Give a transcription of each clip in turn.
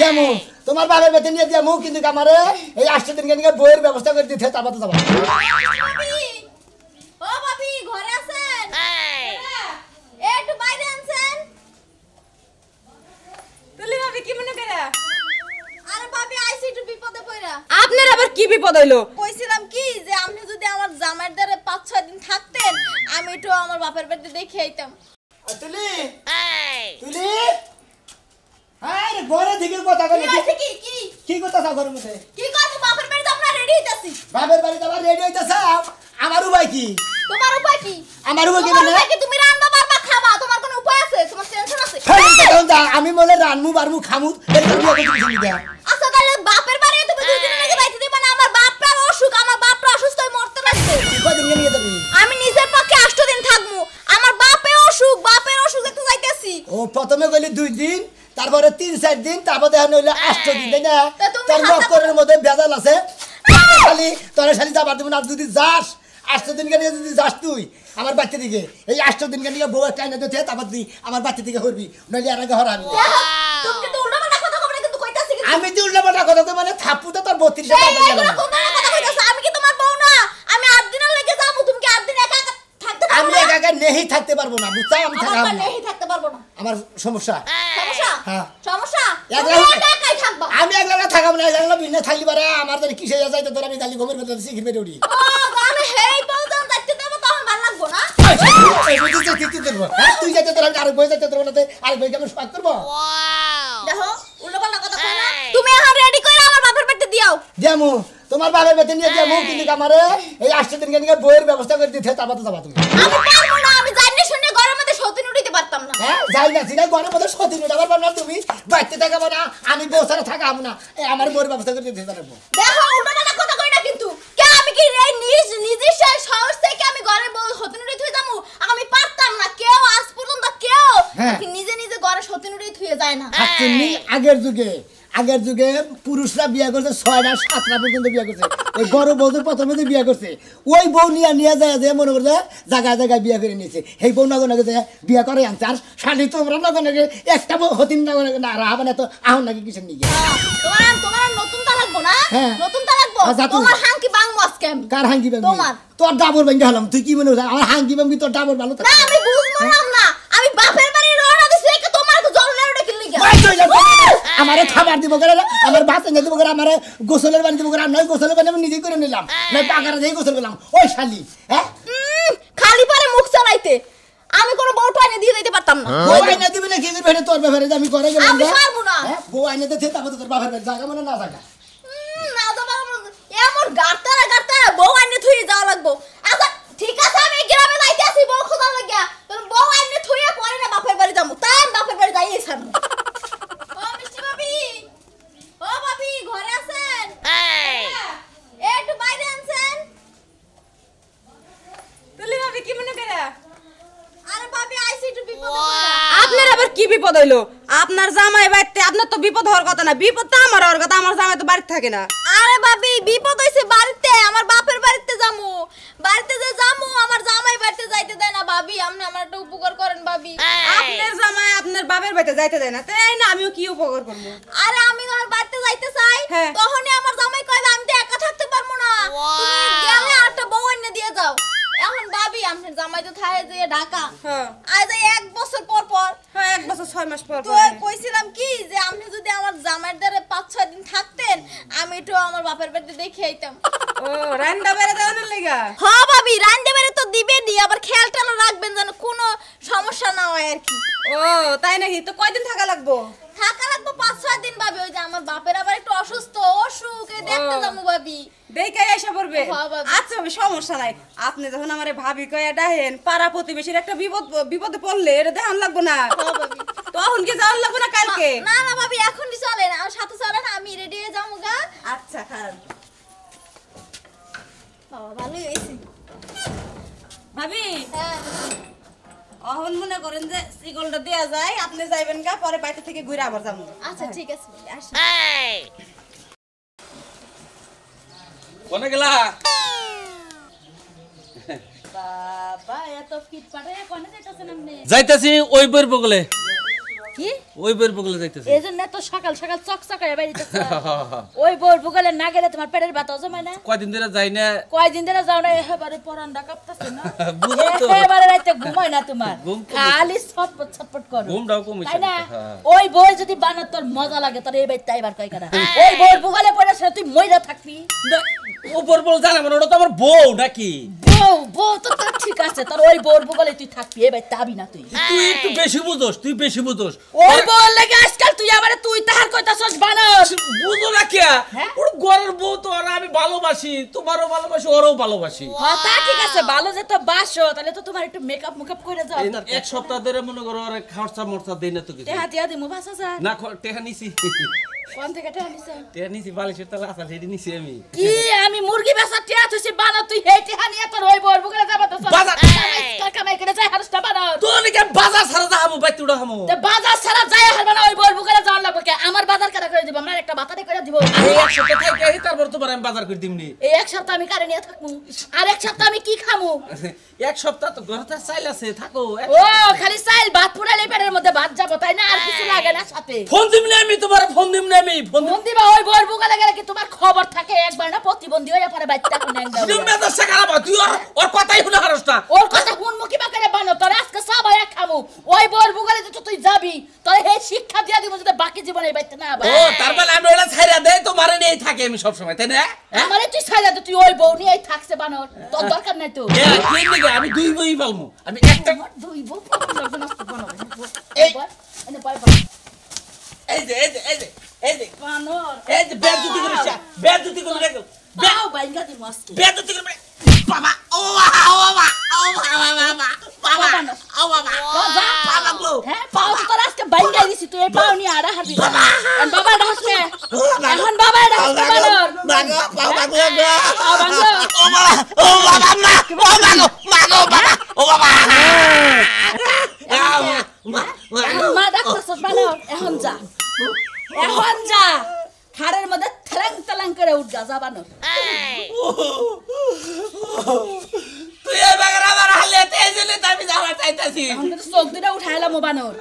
দেমু তোমার বাবার বেতন নিয়ে দেমু কিন্তু আমারে এই 8 দিন কেন বইয়ের ব্যবস্থা করে দিতে তারপর তো যাবা ও ভাবি ঘরে আছেন একটু বাইরে আছেন তুলি ভাবি কি মনে করে আরে ভাবি আইছি একটু বিপদে পড়া আপনার আবার কি বিপদ হইলো কইছিলাম কি যে আপনি যদি আমার জামাইয়ের দ্বারে 5-6 দিন থাকতেন আমি একটু আমার বাপের বাড়িতে দেখে আইতাম তুলি তুলি আরে ঘরে থেকে কথা কই কি কথা সব ঘরের মধ্যে কি করব বাপের বাড়িতে আমরা রেডি হইতাছি বাবার বাড়ি যাবার রেডি হইতাছ আমার উপায় কি তোমার উপায় কি আমার উপায় কি মানে তুমি রান্না পারবা খাবা তোমার কোনো উপায় আছে তোমার টেনশন আছে আমি বলে রানমু বারমু খামু আচ্ছা তাহলে বাপের বাড়ি তুমি 2 দিন আগে বাইতে দিবা না আমার বাপটা অসুখ আমার বাপটা অসুস্থ হয়ে মরতে লাগছে কয়দিন নিয়ে যাবি আমি নিজের পক্ষে 8 দিন থাকবো আমার বাপের অসুখ একটু যাইতেছি ও প্রথমে কইলি 2 দিন তারপরে 3-4 দিন তারপর দেখেন হইলো 8 দিন তাই না তোর মকরের মধ্যে ভেজাল আছে খালি তোরে শালি যাবার দিব না যদি যাস 8 দিন কেন যদি যাস তুই আমার বাচ্চা দিকে এই 8 দিন কেন বউ একটা না দিতে তারপর তুই আমার বাচ্চা দিকে হরবি নইলে আর আগে হরাবি তুমি তো উল্টাপাল্টা কথা কইরা কিন্তু কইতাছি আমি তো উল্টাপাল্টা কথা কই মানে থাপ্পুটা তোর 32 টাকা দাম গেল আমি কি তোমার বউ না আমি 8 দিন লাগে যাবো তুমি কি 8 দিন একা থাকতে পারবে আমি একা একা নেহি থাকতে পারবো না বুঝছ আমি থাকব না নেহি থাকতে পারবো না আমার সমস্যা হ্যাঁ সমস্যা একাই থাকবা আমি একলা থাকব না একলা বিনা থাকলি পারে আমার যদি কিসে যায় তো তোর আমি গালি ঘুমের ভিতর শিখি বেরে উড়ি ও গানে হেই বলতাম যাইতে দেব তখন ভালো লাগবো না এই বুঝি যে ঠিক করব তুই যাইতে তোর আমি আরেক বই যাইতে তোর না আরেক বই কেমন স্বাদ করব দেখো উল্টাপাল্টা কথা কই না তুমি এখন রেডি কইরা আমার বাপের বাড়িতে দিও দেমু তোমার বাবার বেতন নিয়ে দেমু কিন্তু আমারে এই 8 দিন কেন বইয়ের ব্যবস্থা করে দিতে তারপর তো যাবা তুমি আমি পারবো না আমি জানি শুনে ঘরের মধ্যে সতীন উঠিতে পারতাম না হ্যাঁ যাই না সিনা ঘরের মধ্যে সতীন উঠাবার পারবা না তুমি বাইতে থাকবা না আমি বউ ছাড়া থাকাম না এই আমার বইয়ের ব্যবস্থা করে দিতে পারবো দেখো উল্টাপাল্টা কথা কই না কিন্তু কে আমি কি এই নিজের সাহস থেকে আমি ঘরে বউ সতীন উঠে থুই যামু আমি পারতাম না কেউ আজ পর্যন্ত কেউ নিজে নিজে ঘরে সতীন উঠে থুই যায় না তুমি আগের যুগে পুরুষরা বিয়ে করছে 6টা 7টা পর্যন্ত বিয়ে করছে ওই বড় বউ প্রথমে যে বিয়ে করছে ওই বউ নিয়ে যায় যে মনে করছে জায়গায় বিয়ে করে নিয়েছে সেই বউ নগর নাকি বিয়ে করে আনছে আর শালি তোমরা নগর নাকি একটা বউ হতিন নগর না রাহা না তো আহন নাকি কিসের নিয়ে তোমার নতুন তা লাগবো না নতুন তা লাগবো তোমার হাঙ্কি বাংবো আজকে আমি কার হাঙ্কি বাংবি তোমার তোর ডাবর ভাঙ্গি হলাম তুই কি মনে হচ্ছে আমার হাঙ্কি বাংবি তোর ডাবর ভালো না আমি বুঝলাম না আমি বাপের বাড়ি রওনা দিছি একে তোমার জল লেড়ে কি লাগা আমারে খাবার দিব করে আমার ভাত এনে দিব করে আমারে গোসলের পানি দিব করে আমি গোসলের পানি আমি নিজেই করে নিলাম না পাকারে দিয়ে গোসল করলাম ওই শালি হ্যাঁ খালি পারে মুখ চালাইতে আমি কোনো বউ টাইনে দিয়ে দিতে পারতাম না বউ আইনা দিবি না কি করে তোর ব্যাপারে আমি করে গেলাম আমি পারবো না বউ আইনা দিতে তারপর তোর বাবার জায়গা মানে না জায়গা না দাদা এমন গাড়তারা বউ আইনে থুই যাওয়া লাগবো আচ্ছা ঠিক আছে আমি গ্রামে যাইতে আসি বউ খোদা লাগিয়া তোর বউ আইনে থুইয়া পরে না বাপের বাড়ি যাবো তাই আমি বাপের বাড়ি যাইই ছাড়বো ও মিষ্টি ভাবি ঘরে আছেন একটু বাইরে আছেন তুলি ভাবি কি মনে করে আরে ভাবি আইছি একটু বিপদে আপনার আবার কি বিপদ হইলো আপনার জামাই বাড়িতে আপনার তো বিপদ হওয়ার কথা না বিপদ তো আমার হওয়ার কথা আমার জামাই তো বাড়িতে থাকে না আরে ভাবি বিপদ হইছে বাড়িতে আমার বাপের বাড়িতে যামু আমার জামাই বাড়িতে যাইতে দেয় না ভাবি আপনি আমার একটা উপকার করেন ভাবি আপনার জামাই আপনার বাপের বাড়িতে যাইতে দেয় না তাই না আমিও কি উপকার করব আরে আমি আমার বাড়িতে যাইতে চাই তখনই আমার জামাই কইবে আমি তো একা থাকতে পারবো না তুমি গেলে আরেকটা বউ এনে দিয়ে যাও এখন ভাবি আপনার জামাই তো থাকে যে ঢাকা আজ 1 বছর পর 1 বছর 6 মাস পর তো কইছিলাম কি যে আপনি যদি আমার জামাইয়ের দ্বারে 5-6 দিন থাকতেন আমি একটু আমার বাপের বাড়িতে দেখে আইতাম ও রান্না বেরে দেওয়ার লাগা হ্যাঁ ভাবি রান্না বেরে তো দিবেনই আবার খেয়ালটাও রাখবেন যেন কোনো সমস্যা না হয় আর কি ও তাই নাকি তো কয়দিন থাকা লাগবো 5-6 দিন ভাবি ওই যে আমার বাপের আবার একটু অসুখে দেখতে যাবো ভাবি দেখাই এসে পড়বে আচ্ছা ভাবি সমস্যা নাই আপনি যখন আমারে ভাবি কইয়া ডাহেন পাড়া প্রতিবেশীর একটা বিপদে পড়লে এটা দেখান লাগবো না তখন কি যাওয়ার লাগবো না কালকে না ভাবি এখনই চলেন আমার সাথে চলেন আমি রেডি হয়ে যাবো গা আচ্ছা খারাপ বাবা ভালোই হয়েছে ভাবি অহন মনে করেন যে সিগলটা দেয়া যায় আপনি যাইবেন গা পরে বাইরে থেকে ঘুরে আবার যাবো আচ্ছা ঠিক আছে আসি কোনে গেলা বাবা এত ফিটফাটে কোনে যাইতাছেন আপনি যাইতাছি ওই বইর বগলে কি ওই বইয়ের বগলে যাইতেছি এই জন্য তো সকাল সকাল চকচকায় বাইরিতেছ ওই বোর বুগলে না গেলে তোমার পেটের ব্যথা জমে না কয়দিন ধরে যাই না কয়দিন ধরে যাও না এবারে পরান্ডা কাঁপতাছে না বুঝো তো এবারে রাতে ঘুমায় না তোমার ঘুম কমে খালি ছটপট ছটপট করো ঘুমটাও কমিছে তাই না ওই বই যদি বানাত তোর মজা লাগে তোর এই বাইতে আইবার কই করা ওই বইর বুগলে পড়ে সে তুই মইরা থাকবি উপর বল জানা মানে ওটা তো আমার বউ নাকি বউ তো তোর ঠিক আছে তোর ওই বউর বুগলে তুই থাকবি এই বাইতে আবি না তুই তুই একটু বেশি বুঝোস তুই বেশি বুঝোস ওই বউর লাগে আজকাল তুই আমারে তুই তাহার কইতাছস বানর বুঝো না কে হ্যাঁ? ওর ঘরের বউ তো আর আমি ভালোবাসি তোমারও ভালোবাসি ওরও ভালোবাসি হ্যাঁ তা ঠিক আছে ভালো যে তো বাসো তাহলে তো তোমার একটু মেকআপ মুকআপ করে যাও দরকার এক সপ্তাহ ধরে মনে করো আর খরচা মরচা দেই না তো কিছু টেহা টিয়া দিমু 5000 না টেহা নিছি কোন থেকে টেহা নিছ টেহা নিছি বালিশের তলা আসা রেডি নিছি আমি কি আমি মুরগি বেচা টিয়া তুই বানা তুই হেই টিহা নিয়ে তোর ওই বউর বুগলে যাবা তো বাজার কামাই করে যাই হারস্তা বানা তো নাকি বাজার ছাড়া যাবো বাইতে উড়া হামু তে বাজার ছাড়া যাই হারবা না ওই বউর বুগলে যাওয়ার লাগবে কে আমার বাজার কাটা করে দিব আমরা একটা বাতারে করে দিব এই এক সপ্তাহ থেকে তারপর তোমার আমি বাজার করে দিমনি এই এক সপ্তাহ আমি কারে নিয়ে থাকমু আর এক সপ্তাহ আমি কি খামু এক সপ্তাহ তো ঘরতে চাইল আছে থাকো ও খালি চাইল ভাত পুরালে পেটের মধ্যে ভাত যাবো তাই না আর কিছু লাগে না সাথে ফোন দিমনি আমি তোমার ফোন দিমনি আমি ফোন ফোন দিবা ওই বউর বুগলে গেলে কি তোমার খবর থাকে একবার না প্রতিবন্ধী হয়ে পরে বাচ্চা কোন একদম দিম না তো শেখারা তুই ওর কথাই শুনে হারসটা ওর কথা কোন মুখি বাকারে বানো তোর আজকে সবাই এক খামু ওই বউর বুগলে তো তুই যাবি তোর এই শিক্ষা দিয়া দিব যদি বাকি জীবনে এই বাইতে না আবার ও তার মানে আমি ওলা ছাইরা দেই তোমারে নেই থাকে আমি সব সময় তাই না আমারে তুই ছাইরা দে তুই ওই বউ নিয়েই থাকছে বানর তোর দরকার নাই তো এ কি নিগে আমি দুই বই পালমু আমি একটা আমার দুই বউ প্রবলেম নষ্ট বানর এই এনে পাই পাই এই যে এই যে এই যে এই যে বানর এই যে বেজুতি করে বেজুতি করে রেখো বাও বাইঙ্গা দি মস্কি বেজুতি করে বাবা ও বাবা ও বাবা বাবা ও বাবা বাবা গো হ্যাঁ পাও তো তোর আজকে বাইঙ্গা দিছি তুই এই পাও নিয়ে আড়া হারবি এখন বাবা ডাকছে এখন বাবা ডাকছে বানর মাগো বাবা গো পাও বাঙ্গো ও বাবা মা ও বাবা ও বাবা এখন মা ডাকতেছস বানর এখন যা খাড়ের মধ্যে ঠেলাং ঠেলাং করে উঠ যা বানর তুই এই বাগার আমার হালেতে এসেলে আমি যাওয়া চাইতাছি এখন তো চোখ দুটা উঠাইলাম বানর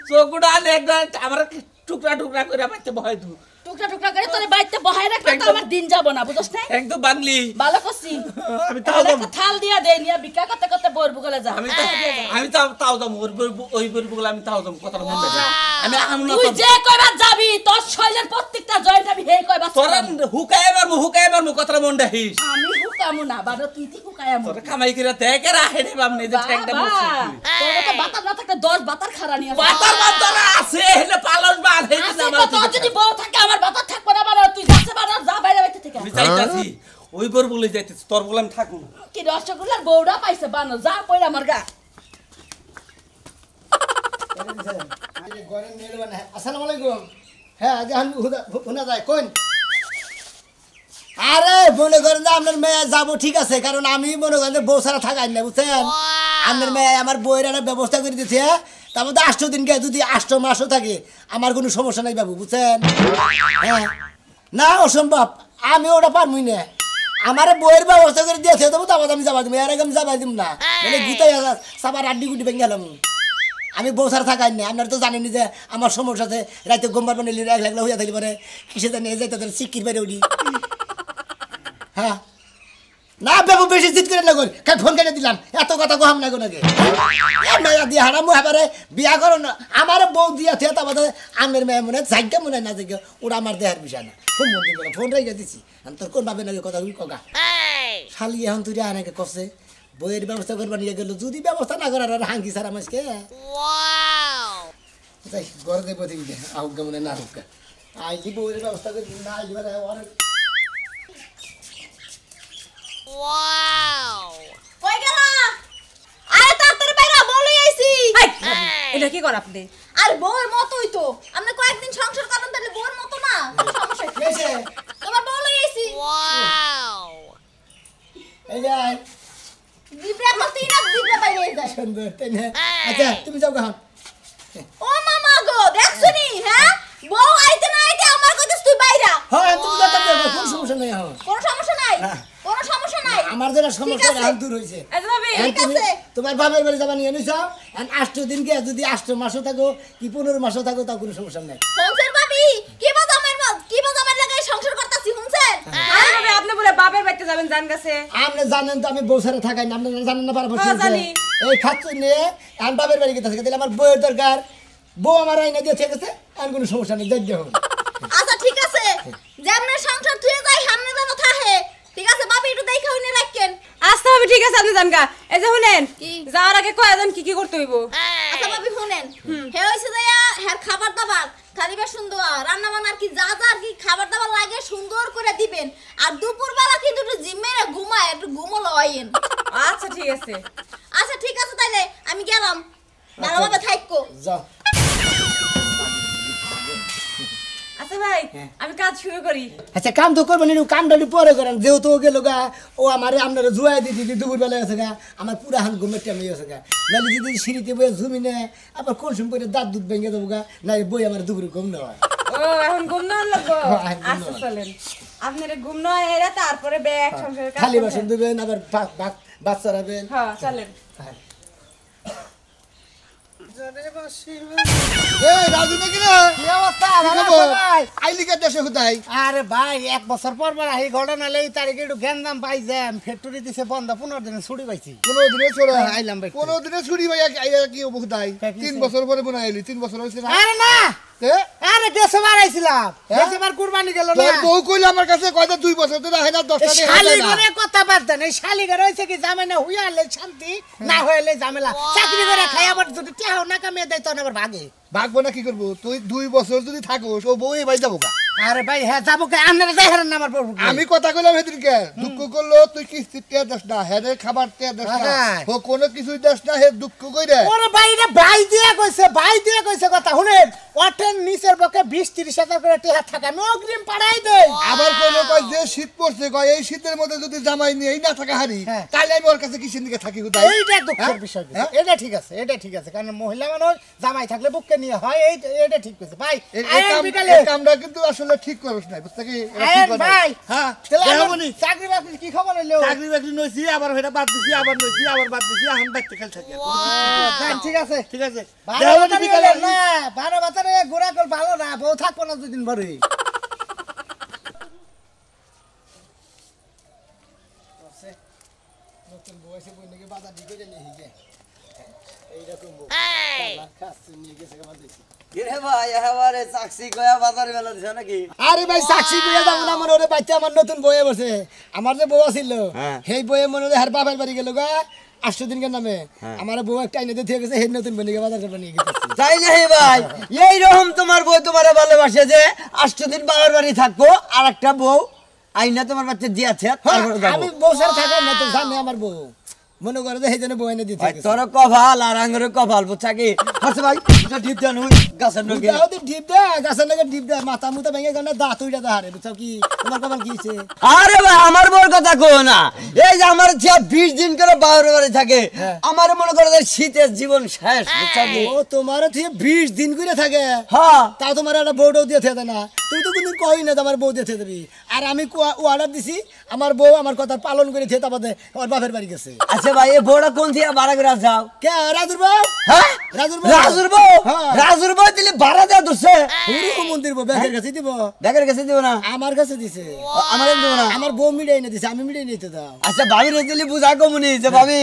চোখটা একদম আমার টুকরা টুকরা করে পাইতে ভয় দু টুকরা টুকরা করে তোর বাইতে বহাই রাখলে তো আমার দিন যাব না বুঝছ না একদম বানলি ভালো করছি আমি তাও যাবো থাল দিয়া দে নিয়া বিকা করতে করতে বোর বুগলে যা আমি তাও যাবো ওই বলে আমি তাও যাবো কথা মন দেখে আমি আমনা তুই যে কয়বার যাবি তোর শরীরের প্রত্যেকটা জয়েন্ট আমি হেই কয়বার তোরা হুকায় মারমু কথা মন দেখিস আমি হুকামু না বারো তুই হুকায়ামু তোরা কামাই করে দেখে রাখে রে বামনে যে ঠ্যাংটা বসে তোর তো বাতার না থাকতে 10 বাতার খারা নিয়ে বাতার বাতারা আছে হেলে পালস বাল হেলে আছে তো তোর যদি বউ থাকে আমার বাতার থাকবে না বাবা তুই যাচ্ছে বাবা যা বাইরে বাইতে থেকে আমি চাইতাছি ওই বর বলে যাইতেছি তোর বলে আমি থাকুন কি রসগোল্লার বউরা পাইছে বানো যা পয়রা আমার গা আসসালামু আলাইকুম হ্যাঁ জাহান হুনা যায় কোন আরে মনে করেন যে আপনার মেয়ে যাবো ঠিক আছে কারণ আমি মনে করেন যে বউ ছাড়া থাকাই না বুঝছেন আপনার মেয়ে আমার বইয়ের একটা ব্যবস্থা করে দিচ্ছে তার মধ্যে 8 দিন গিয়ে যদি 8 মাসও থাকে আমার কোনো সমস্যা নাই বাবু বুঝছেন হ্যাঁ না অসম্ভব আমি ওটা পারবই না আমার বইয়ের ব্যবস্থা করে দিয়েছে তবু তারপর আমি যাবা দিব এর আগে আমি যাবা দিব না মানে গুতাই সাবার আড্ডি গুটি ভেঙে গেলাম আমি বউ ছাড়া থাকাই না আপনারা তো জানেনি যে আমার সমস্যা আছে রাতে গোমবার বানিয়ে এক লাগলে হইয়া থাকলে পরে কিসে জানিয়ে যাই তাদের সিকির বাইরে উঠি হ্যাঁ না বাবু বেশি জিত করে লাগল ফোন কেটে দিলাম এত কথা কহাম না নাকি মেয়া দিয়ে হারামু এবারে বিয়া করো না আমার বউ দিয়া থিয়া তারপর আমের মেয়ে মনে জায়গা মনে না জায়গা ওরা আমার দেহার বিষয় না ফোন মন্দির করে ফোন রেখে দিছি তোর কোন ভাবে নাকি কথা কগা শালি এখন তুই আনাকে কষে বইয়ের ব্যবস্থা করবা নিয়ে গেল যদি ব্যবস্থা না করার আর হাঙ্কি সারা মাসকে ঘরে দেবো দেখি আহুকা মনে না হুকা আইলি বইয়ের ব্যবস্থা করি না আইলি কই গেল আরে তাড়াতাড়ি বাইরে বলে আইছি এটা কি কর আপনি আর বউয়ের মতই তো আমরা কয়েকদিন সংসার করেন তাহলে বউয়ের মতো না কোনো সমস্যা কি কেছে তোমার বলে আইছি এই যে জিব্রা করতেই না জিব্রা বাইরে যায় সুন্দর তাই না আচ্ছা তুমি যাও গান ও মামা গো দেখছনি হ্যাঁ বউ আইতে না আইতে আমার কইছিস তুই বাইরা হ্যাঁ তুমি তো কোন সমস্যা নেই এখন কোনো সমস্যা নাই কোনো সমস্যা নাই আমার যেটা সমস্যা এখন দূর হয়েছে এই যে ভাবি এখন তুমি তোমার বাবার বাড়ি যাবা নিয়ে নিছাও আর 8 দিন কে যদি 8 মাসও থাকো কি 15 মাসও থাকো তা কোনো সমস্যা নাই। হুনছেন ভাবি কি বাজামের লাগাই সংসার করতাছি হুনছেন? আরে ভাবি আপনি বলে বাপের বাড়িতে যাবেন জান গাছে। আপনি জানেন তো আমি বউ ছাড়া থাকাই না, আপনি জানেন না পারবো হ্যাঁ, জানি। এই খাচ্ছি নিয়ে আমি বাপের বাড়ি গেতেছি, তাহলে আমার বউয়ের দরকার, বউ আমার আইনা দিয়ে ঠিক আছে, আর কোনো সমস্যা নেই, দেখতে হবে। আচ্ছা ঠিক আছে, যেমন সংসার থুয়ে যাই সামনে যেন থাহে, ঠিক আছে ভাবি একটু দেখা হইনে রাখেন। আচ্ছা ভাবি ঠিক আছে আপনি জান গা। এই যে শুনেন কি? যাওয়ার আগে কয়জন কি কি করতে হইব? আচ্ছা ভাবি শুনেন, হে হইছে যাইয়া হের খাবার দাবার খালিবা সুন্দর রান্না বান্না আর কি যা যা আর কি খাবার দাবার লাগে সুন্দর করে দিবেন, আর দুপুরবেলা কিন্তু একটু জিমে ঘুমায়, একটু ঘুমো লয়েন। আচ্ছা ঠিক আছে। আচ্ছা ঠিক আছে তাইলে আমি গেলাম, ভালোভাবে থাকো। যাও। আচ্ছা ভাই আমি কাজ শুরু করি। আচ্ছা কাম তো করবেন, একটু কামটা একটু পরে করেন, যেহেতু গেল গা ও আমার আপনারা জুয়াই দিদি দুপুর বেলা আছে গা, আমার পুরা হান ঘুমের টাইম আছে গা, নাহলে যদি সিঁড়িতে বয়ে ঝুমি নেয় আবার কোন সময় করে দাঁত দুধ ভেঙে দেবো গা, না বই আমার দুপুরে ঘুম নেওয়া। ও এখন ঘুম না লাগবো। হ্যাঁ, ঘুম আচ্ছা না। চলেন আপনার ঘুম না এরা তারপরে ব্যাগ সংসারের কাজ খালি করবেন। বাসন দেবেন, আবার বাচ্চা রাখবেন। হ্যাঁ চলেন। রাজু নাকি না? কি অবস্থা? কি ভালো খবর? আছো ভাই? আইলি কে দেশে কোথায়? আরে ভাই 1 বছর পর আহি ঘটনা লেই তারিখে একটু গ্যান্দাম পাই যাম, ফ্যাক্টরি দিছে বন্ধ, 15 দিনে ছুটি পাইছি। 15 দিনে চলে আইলাম ভাই। 15 দিনে ছুটি ভাই আইয়া কি হবো কোথায়? তা কি 3 হইছে? বছর পরে মনে আইলি 3 বছর হইছে না? আরে না, এ? আরে দেশবার আইছিলাম, হ্যাঁ? দেশবার কুরবানি গেল না। তোর বউ কইলে আমার কাছে কয়টা 2 বছর ধরে আহে না 10টা দিয়ে শালি হাজার না। করে কথা বাদ দেন, এই শালি করে হইছে কি জামাই না হইয়া হলে শান্তি, না হইলে ঝামেলা। চাকরি করে খাই আবার যদি টেহাও না কামিয়ে দেয় তখন আবার ভাগে। ভাগবো না কি করবো? তুই 2 বছর যদি থাকোস ও বউ ভাই যাবো কা? আরে ভাই হ্যাঁ যাবো কে, আপনারা যাই হারেন না আমার বউ। আমি কথা কইলাম সেদিনকে, দুঃখ করলো তুই কিস্তি তে দেস না, হেরে খাবার তে দেস না, হ্যাঁ। ও কোনো কিছুই দেস না, হে দুঃখ কইরে। ওরে ভাই রে, ভাই দিয়ে কইছে কথা শুনেন, ওঠেন নিচের পক্ষে 20-30 হাজার করে টেহা থাকে, আমি অগ্রিম পাঠাই দেই। আবার কোনো কয় যে শীত পড়ছে, কয় এই শীতের মধ্যে যদি জামাই নিয়ে না থাকা হারি, হ্যাঁ। তাহলে আমি ওর কাছে কিসের দিকে থাকি কোথায়? এইটা দুঃখের হ্যাঁ? বিষয় কিন্তু। হ্যাঁ? এটা ঠিক আছে, এটা ঠিক আছে, কারণ মহিলা মানুষ জামাই থাকলে বুককে নিয়ে হয়, এটা ঠিক কইছে ভাই। আয়েন বিকালে এই কামটা কিন্তু আসলে ঠিক করছ না, বুঝতে কি? এটা ঠিক আয়েন কথা। ভাই, হ্যাঁ, তাহলে দেখা আমার বনি। চাকরি বাকরি কি খবর হইলো? চাকরি বাকরি নইছি, আবার হেটা বাদ দিছি, আবার নইছি, আবার বাদ দিছি, এখন বাইতে খেল থাকি। যান, ঠিক আছে। ঠিক আছে। ভালো দেখা বনি বাতারে বিকালে। না, ভালো বাতারে ঘোরা কল ভালো না, বউ থাকবো না দুদিন ভরে। নতুন বউ এসে বই নাকি বাজার দিকে নিয়ে হিগে এইরকম বউ খাচ্ছে নিয়ে গেছে আমার দেখি। আরে ভাই সাক্ষী দিয়ে যাবো না, আমার ওরে বাচ্চা আমার নতুন বইয়ে বসে, আমার যে বউ ছিল সেই বইয়ে মনে হয় হার বাপের বাড়ি গেল গা 8 দিনের নামে, আমার বউ একটা আইনে দিয়ে গেছে, সেই নতুন বনিকে বাজার করবে নিয়ে গেছে। তাই না হে ভাই, এইরকম তোমার বউ তোমারে ভালোবাসে যে 8 দিন বাবার বাড়ি থাকবো, আর একটা বউ আইনা তোমার বাচ্চা দিয়েছে, তারপরে যাবো। আমি বউ সার থাকা না তো জানি আমার বউ, মনে করে যে সেই জন্য বউ এনে দিতে ভাই তোর কপাল আর আঙ্গুর কপাল, বুঝছা কি? হাসে ভাই এটা ঠিক জানো গাছের নগে ডিপ দে গাছের নাকি ডিপ দে, মাথা মুথা ভেঙে গেলে দাঁত উইটা দাঁড়ে, বুঝছো কি তোমার কপাল কি হয়েছে? আরে ভাই আমার বউর কথা কো না, এই যে আমার যে 20 দিন করে বাবার বাড়ি থাকে, আমার মনে করে যে শীতের জীবন শেষ, বুঝছা কি? ও তোমার থেকে 20 দিন করে থাকে, হ্যাঁ তাও তোমার একটা বউটাও দিয়ে থাকে না, তুমি তো কোনদিন কই না তোমার বউ দিয়ে দেবি, আর আমি অর্ডার দিছি আমার বউ আমার কথা পালন করে খেতে আমাদের আমার বাপের বাড়ি গেছে। আচ্ছা ভাই এই বউটা কোন থেকে ভাড়া করে যাও? কে রাজুর বউ? হ্যাঁ রাজুর বউ? রাজুর বউ, হ্যাঁ। রাজুর বউ দিলে ভাড়া দেওয়া ধরছে, হুরু মন্দির বউ ব্যাগের কাছে দিব, ব্যাগের কাছে দিব না, আমার কাছে দিছে, আমার দিব না। আমার বউ মিটাই না দিছে, আমি মিটাই নিতে দাও। আচ্ছা ভাবি রেজিলি বুঝা কমুনি যে ভাবি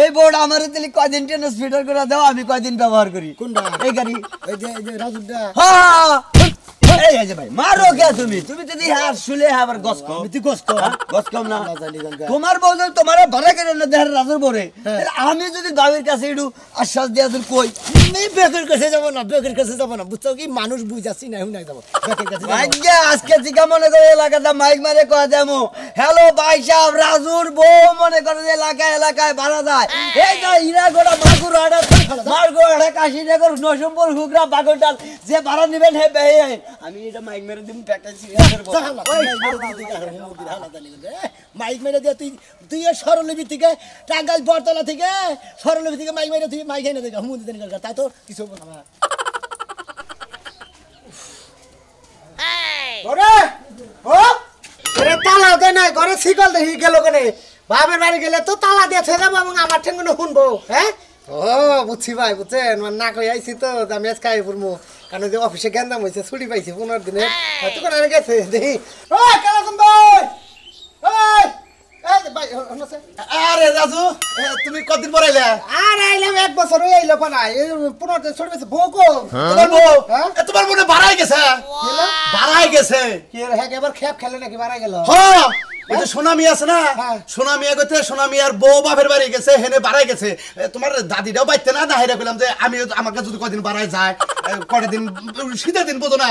এই বোর্ড আমার দিলি কয়দিন টেনিস ফিটার করে দাও, আমি কয়দিন ব্যবহার করি। কোনটা? এই গাড়ি। এই যে রাজুরটা। হ্যাঁ এই যে ভাই মারো কে তুমি যদি হার শুলে আবার গস কম, আমি তুই কষ্ট গস কম না। আল্লাহ জানি গঙ্গা। তোমার বউ যদি তোমার ভাড়া করে না দেহার রাজুর বরে, আমি যদি ভাবির কাছে একটু আশ্বাস দিয়া দিল কই আমি বেকের কাছে যাবো না, বেকের কাছে যাবো না, বুঝছো কি মানুষ বুঝাচ্ছি না, হুনাই যাবো বেকের কাছে যাবো। ভাগ্যে আজকে থেকে মনে করে এলাকাটা মাইক মারে কয়া যাবো, হ্যালো ভাই সাহেব রাজুর বউ মনে করে যে এলাকায় ভাড়া যায়, এই যে হীরাগড়া মাগুর হাটা কাশীনগর নরসিংপুর হুগরা বাগরডাল যে ভাড়া নেবেন হে বেহে আমি এটা মাইক মেরে দিম প্যাকেজ মাইক মেরে দিয়ে তুই সরলবি থেকে টাঙ্গাইল বরতলা থেকে সরলবি থেকে মাইক মেরে তুই মাইক এনে দেখ হুমুদি দেন তাই তো কিছু হবো না। তালা দেয় নাই ঘরে শিকল দেখি গেল কেন, বাপের বাড়ি গেলে তো তালা দিয়ে যাবো এবং আমার ঠেঙ্গুনো শুনবো। হ্যাঁ ও বুঝছি ভাই বুঝছেন মানে না কই আইছি তো যে আমি আজকে আই পড়মু কারণ যে অফিসে গেন্দাম হয়েছে ছুটি পাইছি 15 দিনে হয়তো কোন আর গেছে দেখি ওই কালাম ভাই ওই এই যে ভাই হনছে আরে রাজু তুমি কতদিন পর আইলা আর আইলাম এক বছর হই আইলো কোনা এই 15 দিন ছুটি পাইছে বউকো তোমার বউ হ্যাঁ? তোমার মনে বাড়াই গেছে বাড়াই গেছে কি রে হ্যাঁ এবার খেপ খেলে নাকি মারা গেল হ্যাঁ ওই যে সোনামি আছে না হ্যাঁ। সোনামি আগতে সোনামি আর বউ বাপের বাড়ি গেছে হেনে বাড়াই গেছে তোমার দাদিটাও বাইতে না না হেরে বললাম যে আমি আমাকে যদি কদিন বাড়াই যায় কটা দিন শীতের দিন বোঝো না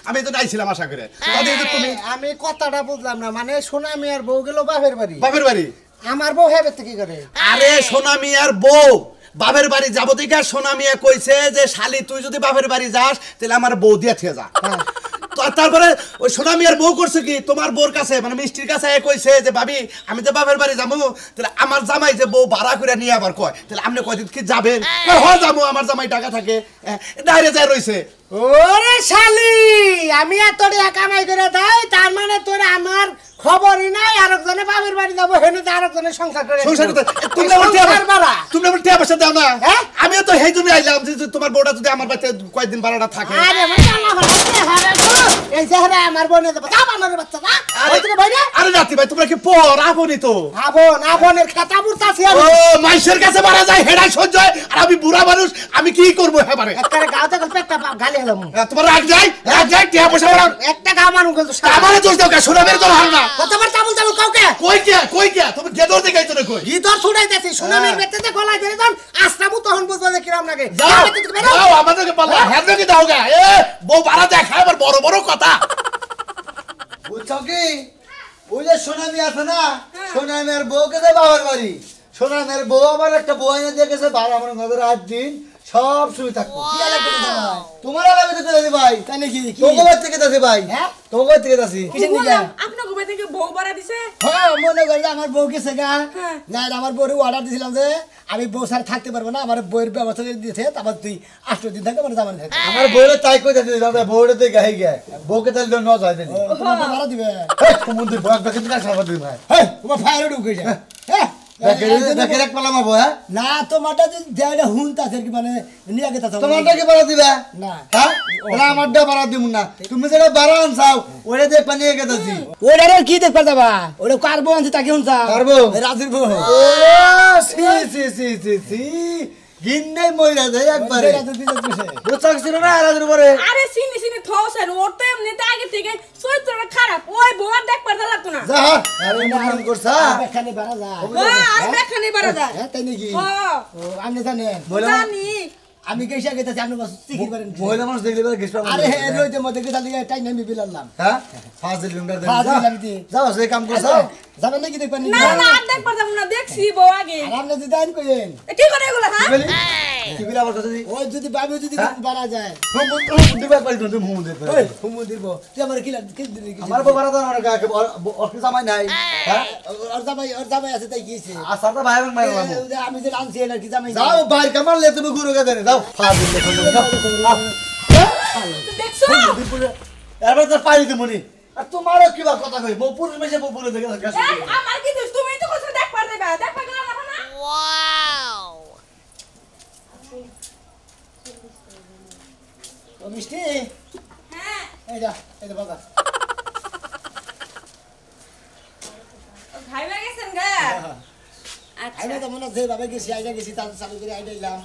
আমি তো আইছিলাম আশা করে দাদি তুমি আমি কথাটা বুঝলাম না মানে সোনামি আর বউ গেল বাপের বাড়ি বাপের বাড়ি আমার বউ হেবে কি করে আরে সোনামি আর বউ বাপের বাড়ি যাবো থেকে সোনামিয়া কইছে যে শালি তুই যদি বাপের বাড়ি যাস তাহলে আমার বউ দিয়ে থেকে যা তারপরে ওই সোনামিয়ার বউ করছে কি তোমার বউর কাছে মানে মিষ্টির কাছে কইছে যে ভাবি আমি তো বাপের বাড়ি যাবো তাহলে আমার জামাই যে বউ ভাড়া করে নিয়ে আবার কয় তাহলে আপনি কয়দিন কি যাবেন হয় যাবো আমার জামাই টাকা থাকে ডাইরে যায় রইছে ওরে শালি আমি এত টাকা কামাই করে দেই তার মানে তোর আমার খবরই নাই আরেকজনে বাপের বাড়ি যাবো হেনে তো আরেকজনের সংসার করে সংসার করতে তুমি আমার টিয়া পয়সা দাও না আমিও তো সেই জন্য আইলাম যে তোমার বউটা যদি আমার বাড়িতে কয়েকদিন ভাড়াটা থাকে আরে এই চেহারা আমার বোনের বাচ্চা বাচ্চা না আরে রাতি ভাই তোমরা কি পর আপনি তো আবনের খাতা বুড়তাছি ও মাইশের কাছে মারা যায় হেডাই সহ্য হয় আর আমি বুড়া মানুষ আমি কি করবো হেবারে একটা গাও থেকে পেটটা গালি হলাম তোমার রাগ যায় টিয়া পয়সা বাড়াও একটা গাও মানুষ কিন্তু আমারে দোষ দাও কা সোনামের তো হার না কতবার চাবুল কাউকে কই কে তুমি গেদর দেখাইছো না কই গিদর ছুড়াইতেছি সোনামের বেতেতে গলায় ধরে তখন আস্তাবু তখন বুঝবো যে কিরম লাগে যাও আমাদেরকে পাল্লা হেড কি দাও গা এ বউ বাড়া যায় খায় আবার বড় বড় কথা বুঝছো কি ওই যে সোনামি আছে না সোনামের বউকে দেয় বাবার বাড়ি সোনামের বউ আবার একটা বউ এনে দিয়ে গেছে 12 আমার নজর 8 দিন সব শুই থাকবো কি লাগবে তোমার লাগবে তো দাদি ভাই তাই নাকি তোকে বাড়ি থেকে দাদি ভাই হ্যাঁ তোকে বাড়ি থেকে দাসি কিসের দিকে আপনার ঘুমে থেকে বউ বাড়া দিছে হ্যাঁ মনে করি যে আমার বউ গেছে গা না আমার বউর অর্ডার দিয়েছিলাম যে আমি বউ সাথে থাকতে পারবো না আমার বউয়ের ব্যবস্থা করে দিয়েছে তারপর তুই 8 দিন থাকে মানে জামান থাকে আমার বউরে তাই কই দাদি দাদা বউরে তো গাই গে বউকে তাহলে ন যায় দিলি তোমার তো ভাড়া দিবে সমুদ্র বয়াক দেখে দিলা সারা দিন ভাই হ্যাঁ তোমার ফায়ার ঢুকে যায় হ্যাঁ দেখে এক পালা মারবো হ্যাঁ না তোমারটা যদি দেয়টা হুনতা কি মানে নিয়ে গেতা তোমারটা কি বাড়া দিবা না হ্যাঁ ওরা আমারটা বাড়া দিব না তুমি যেটা বাড়া আনছাও ওরে দেখ পানি গেতাছি ওইটার কি দেখবা যাবা ওটা কার বউ আনছে তাকে হুনছা কার বউ? রাজুর বউ ও সি গিন্নাই মইরা যায় একবারে রাজুর বিজনেস বসে বুঝছাক ছিল না রাজুর উপরে আরে সিনি থসেন ওর তো এমনিতে আগে থেকে চরিত্রটা খারাপ ওই বউ আর দেখ পারতে লাগতো না যা আরে মন করছা এখানে বাড়া যায় আর দেখানি বাড়া যায় হ্যাঁ তাই নাকি হ্যাঁ ও আপনি জানেন জানি আমি কেসা গেতেছি আপনি বস চিকির করেন মহিলা মানুষ দেখলে পরে গেছ পাবো আরে হ্যাঁ রইতে মধ্যে গেছা লিগে টাইম আমি বিলালাম হ্যাঁ ফাজিল লুঙ্গা দেন ফাজিল আমি দি। যাও সে কাম করছ যাবেন নাকি দেখবেন না না আর দেখ পারতাম না দেখছি বউ আগে আর আপনি যদি আইন কইেন কি করে এগুলো হ্যাঁ বলি কি বলি আবার কথা দি ওই যদি বাবু যদি বাড়া যায় হুম দিবা পারি তুমি হুম দে ওই হুমু দিব তুই আমার কি লাগে কি দিবি কি আমার বাবা তো আমার কাকে অফিস জামাই নাই হ্যাঁ ওর জামাই আছে তাই কিছে আসারটা ভাই এবং মাইলাম আমি যে আনছি এর কি জামাই যাও বাইর কামারলে তুমি গুরু কে দেন যাও ফাজিল দেখো দেখছো এবার তো পারি দিমুনি আর তোমারও কি বা কথা কই বউ পুরুষ মেশে বউ পুরুষ দেখে গেছে আমার কি দোষ তুমি তো কথা দেখ পারতে বা দেখ পাগলা না না ও মিষ্টি হ্যাঁ এই বাবা ভাইবা গেছেন গা আচ্ছা আইনা তো মনে যে ভাবে গেছি আইনা গেছি তার চালু করে আইনাইলাম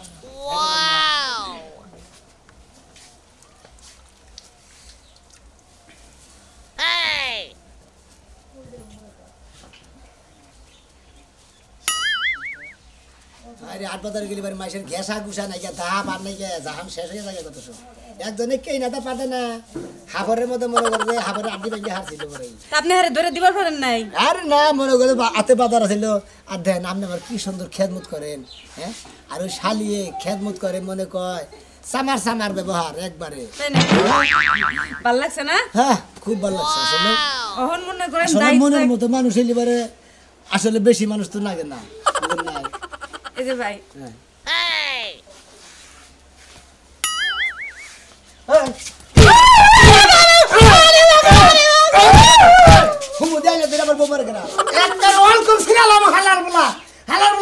আরে আট বাজারে গেলি বাড়ি মাইসের ঘেসা গুসা নাই গিয়া দাম আর নাই গিয়া জাহাম শেষ হয়ে যায় কত সব একজনে কেই না তা পারে না হাবরের মধ্যে মনে করে হাবরে আড্ডি ভেঙে হারছিল পরে আপনি হারে ধরে দিবার পারেন নাই আরে না মনে করে হাতে বাজার আছিল আর দেন আপনি আবার কি সুন্দর খেদমত করেন হ্যাঁ আর ওই শালিয়ে খেদমত করে মনে কয় সামার ব্যবহার একবারে তাই না ভাল লাগছে না হ্যাঁ খুব ভালো লাগছে আসলে অহন মনে করেন আসলে দায়িত্ব মনের মতো মানুষ হইলে পারে আসলে বেশি মানুষ তো লাগে না এই যে ভাই হুমু দেয় না দিলে আবার বোমার কেনা একটা ওয়ালকুম সিরালাম হালার বলা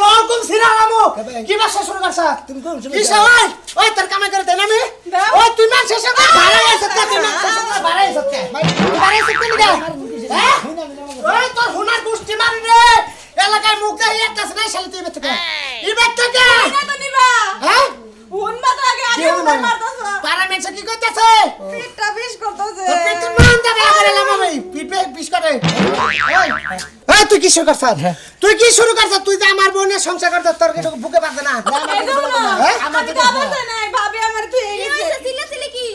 ওয়ালকুম সিরালাম কি বাসা শুরু করছা তুমি কোন সময় কিসে ওই ওই তোর কামে করে দেন আমি দাও। ওই তুই মান শেষ করে ভাড়া এসে তুই মান শেষ করে ভাড়া এসে ভাড়া এসে কি নিগা হ্যাঁ ওই তোর হুনার গোষ্ঠী মারি রে এলাকায় মুখ দেই একটা না শালি তুই বেতে ই বেতে কে না তো নিবা হ্যাঁ হুন মাত্র আগে আগে হুন মারতাছ পারা মেছে কি কইতাছে পিঠটা বিষ করতেছে তোর পিঠ মান দেবে করে লাম আমি পিঠে বিষ করে এই তুই কি শুরু করছ তুই কি শুরু করছ তুই যে আমার বোনের সংসার করছ তোর কিছু বুকে পাচ্ছে না হ্যাঁ আমার তো বাবা নাই ভাবি আমার তুই কি হইছে সিলে সিলে কি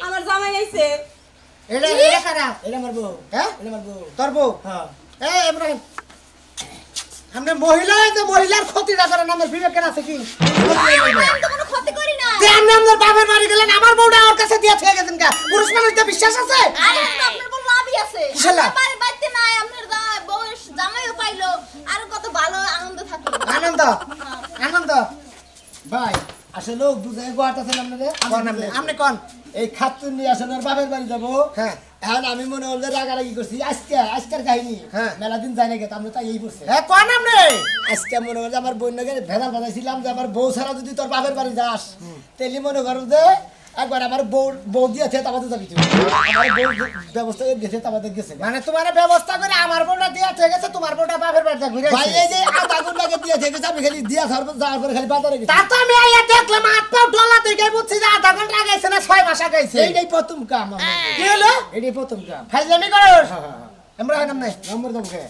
আমার জামাই আইছে এটা এটা কারা এটা মারবো হ্যাঁ এটা মারবো তোর বউ হ্যাঁ এই ইব্রাহিম আমরা মহিলা যে মহিলার ক্ষতিটা করে নামের বিবেকের আছে কি আমি তো কোনো ক্ষতি করি না যে আপনি আপনার বাপের বাড়ি গেলেন আমার বউটা ওর কাছে দিয়ে থেকে গেছেন কা পুরুষ মানুষটা বিশ্বাস আছে আরে তো আপনার বল লাভই আছে কিসের লাভ? আপনার বাড়ি বাইতে নাই আপনার বউ জামাইও পাইলো আর কত ভালো আনন্দ থাকলো আনন্দ আনন্দ ভাই আসলে লোক বুঝাই গোয়াটাছেন আপনাদের কোন আপনি কোন এই খাতুন নিয়ে আসেন আর বাপের বাড়ি যাবো হ্যাঁ। এখন আমি মনে হল যে রাগারাগি করছি আজকের কাহিনী হ্যাঁ। মেলা দিন যাই না গেছে আমরা তাই এই করছে হ্যাঁ কোন আপনি আজকে মনে হল যে আমার বন্যাকে ভেদাল বাজাইছিলাম যে আমার বউ ছাড়া যদি তোর বাপের বাড়ি যাস তেলি মনে করো যে একবার আমার বউ দিয়েছে তাবাতে যাবি তুই আমার বউ ব্যবস্থা করে দিয়েছে তাবাতে গেছে মানে তোমার ব্যবস্থা করে আমার বউটা দিয়ে থেকে গেছে তোমার বউটা বাপের বাড়িতে ঘুরে ভাই এই যে আধা ঘন্টাকে দিয়েছে গেছে আমি খালি দিয়া যাওয়ার পরে খালি বাজারে গেছি তা তো আমি আইয়া দেখলাম হাত পাও ডলা থেকে বুঝছি যে আধা ঘন্টা গেছে না 6 মাস গেছে এইটাই প্রথম কাম আমার কি হলো এটাই প্রথম কাম ফাইজলামি করস হ্যাঁ হ্যাঁ আমরা নাম নাই নম্বর দাম কে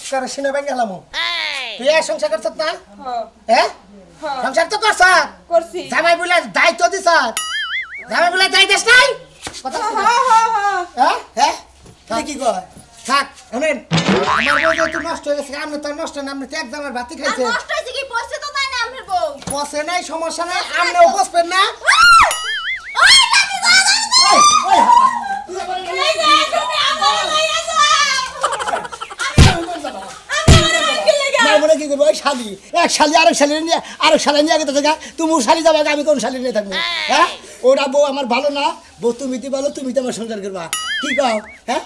করে সিনে ব্যাংক গেলাম তুই এক সংসার করছত না হ্যাঁ হ্যাঁ হ্যাঁ সংসার তো করছ করছি জামাই বলে দায়িত্ব দিছ জামাই বলে দায়িত্ব দিস নাই কথা হ্যাঁ হ্যাঁ হ্যাঁ হ্যাঁ হ্যাঁ তুই কি কয় থাক আমি আমার বউ তো নষ্ট হয়ে গেছে আপনি তো নষ্ট না আপনি তো এক জামার ভাতি আর খাইছেন নষ্ট হইছে কি পয়সা তো তাই না আপনার বউ বসে নাই সমস্যা নাই আপনিও বসবেন না ওই নানি দাদা ওই ওই এই যে তুমি আমার লইয়া যাও মার মনে কি করবো ওই শালি এক শালি আরেক শালি নিয়ে আরেক শালি নিয়ে আগে তো থাকা তুমি শালি যাবে আমি কোন শালি নিয়ে থাকবো হ্যাঁ ওরা বউ আমার ভালো না বউ তুমি তো ভালো তুমি তো আমার সংসার করবা কি কও হ্যাঁ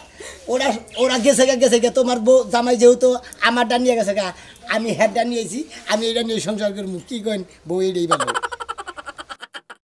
ওরা গেছে গে তোমার বউ জামাই যেহেতু আমারটা নিয়ে গেছে গা আমি হেডটা নিয়েছি আমি এটা নিয়ে সংসার করবো কি কইন বউ এটাই ভালো